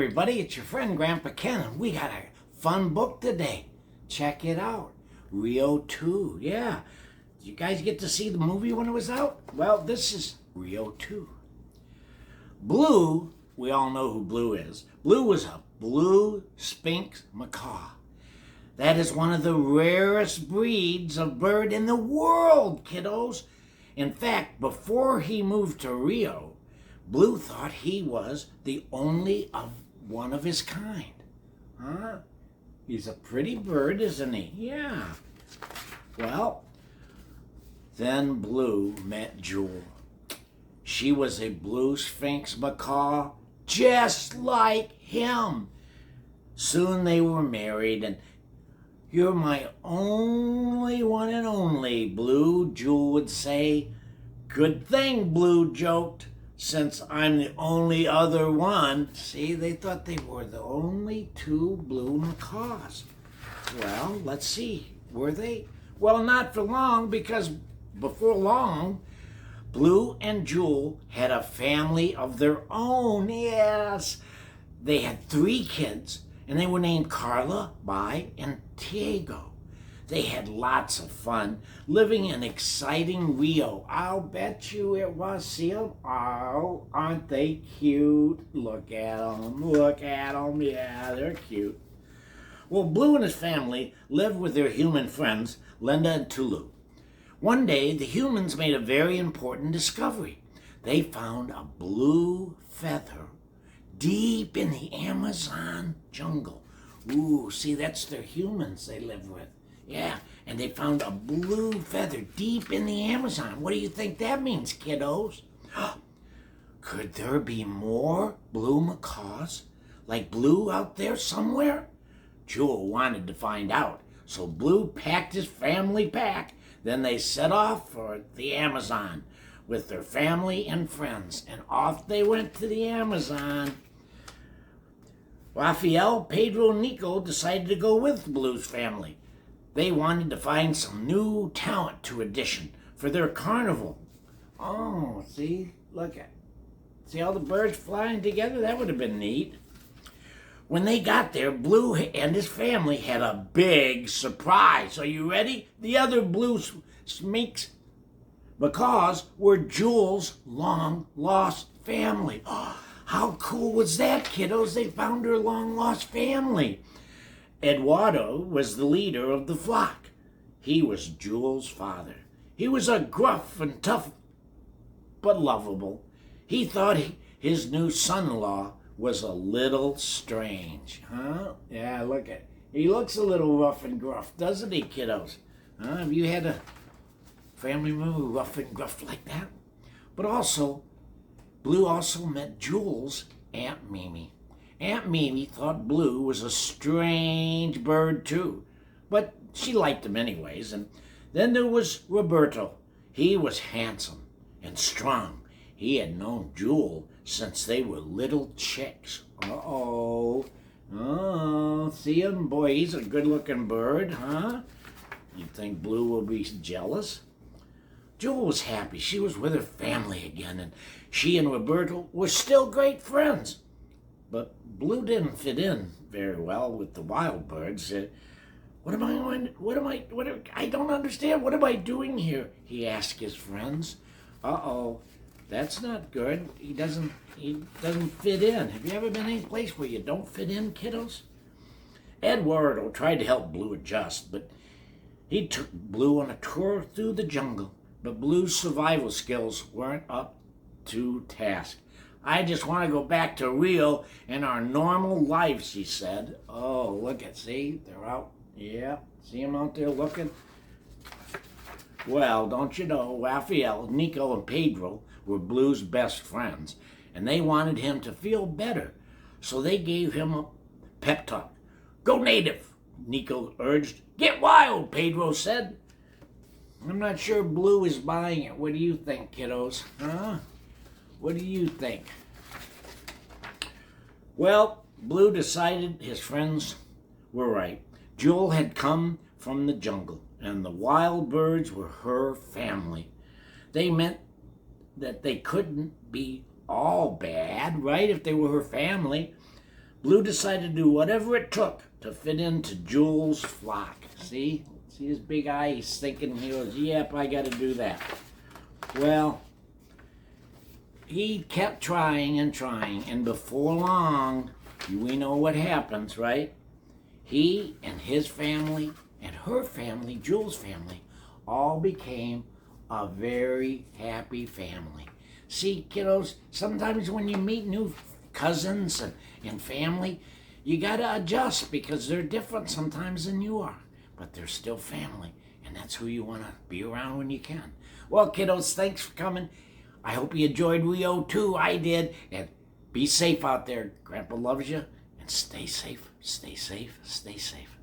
everybody, it's your friend Grandpa Ken, and we got a fun book today. Check it out. RIO 2, yeah. Did you guys get to see the movie when it was out? Well, this is RIO 2. Blue, we all know who Blue is. Blue was a blue Sphinx macaw. That is one of the rarest breeds of bird in the world, kiddos. In fact, before he moved to RIO, Blue thought he was the only one of his kind. Huh? He's a pretty bird, isn't he? Yeah. Well, then Blue met Jewel. She was a blue Sphinx macaw, just like him. Soon they were married, and "You're my only one and only, Blue," Jewel would say. "Good thing," Blue joked, "since I'm the only other one." See, they thought they were the only two blue macaws. Well, let's see, were they? Well, not for long, because before long, Blue and Jewel had a family of their own. Yes, they had 3 kids, and they were named Carla, Bai, and Diego. They had lots of fun living in exciting RIO. I'll bet you it was. See them? Oh, aren't they cute? Look at them. Look at them. Yeah, they're cute. Well, Blue and his family lived with their human friends, Linda and Tulu. One day, the humans made a very important discovery. They found a blue feather deep in the Amazon jungle. Ooh, see, that's their humans they live with. Yeah, and they found a blue feather deep in the Amazon. What do you think that means, kiddos? Could there be more blue macaws like Blue out there somewhere? Jewel wanted to find out, so Blue packed his family pack. Then they set off for the Amazon with their family and friends, and off they went to the Amazon. Raphael, Pedro, and Nico decided to go with Blue's family. They wanted to find some new talent to audition for their carnival. Oh, see, look at, see all the birds flying together? That would have been neat. When they got there, Blue and his family had a big surprise. Are you ready? The other blue Sphinx macaws were Jewel's long-lost family. Oh, how cool was that, kiddos? They found her long-lost family. Eduardo was the leader of the flock. He was Jewel's father. He was a gruff and tough, but lovable. He thought his new son-in-law was a little strange. Huh? Yeah, look at, he looks a little rough and gruff, doesn't he, kiddos? Huh? Have you had a family member rough and gruff like that? But also, Blue also met Jewel's Aunt Mimi. Aunt Mimi thought Blue was a strange bird too, but she liked him anyways. And then there was Roberto. He was handsome and strong. He had known Jewel since they were little chicks. Uh-oh. Oh, see him? Boy, he's a good-looking bird, huh? You think Blue will be jealous? Jewel was happy. She was with her family again, and she and Roberto were still great friends. But Blue didn't fit in very well with the wild birds. I don't understand. What am I doing here? He asked his friends. Uh-oh. That's not good. He doesn't fit in. Have you ever been any place where you don't fit in, kiddos? Eduardo tried to help Blue adjust, but he took Blue on a tour through the jungle. But Blue's survival skills weren't up to task. "I just want to go back to RIO and our normal life," she said. Oh, look at, see, they're out. Yeah, see them out there looking? Well, don't you know, Raphael, Nico, and Pedro were Blue's best friends, and they wanted him to feel better, so they gave him a pep talk. "Go native," Nico urged. "Get wild," Pedro said. I'm not sure Blue is buying it. What do you think, kiddos? Huh? What do you think? Well, Blue decided his friends were right. Jewel had come from the jungle, and the wild birds were her family. They meant that they couldn't be all bad, right, if they were her family. Blue decided to do whatever it took to fit into Jules' flock. See his big eye? He's thinking, he goes, yep, I got to do that. Well, he kept trying and trying, and before long, we know what happens, right? He and his family and her family, Jules' family, all became a very happy family. See, kiddos, sometimes when you meet new cousins and family, you got to adjust because they're different sometimes than you are, but they're still family, and that's who you want to be around when you can. Well, kiddos, thanks for coming. I hope you enjoyed RIO 2. I did. And be safe out there. Grandpa loves you. And stay safe, stay safe, stay safe.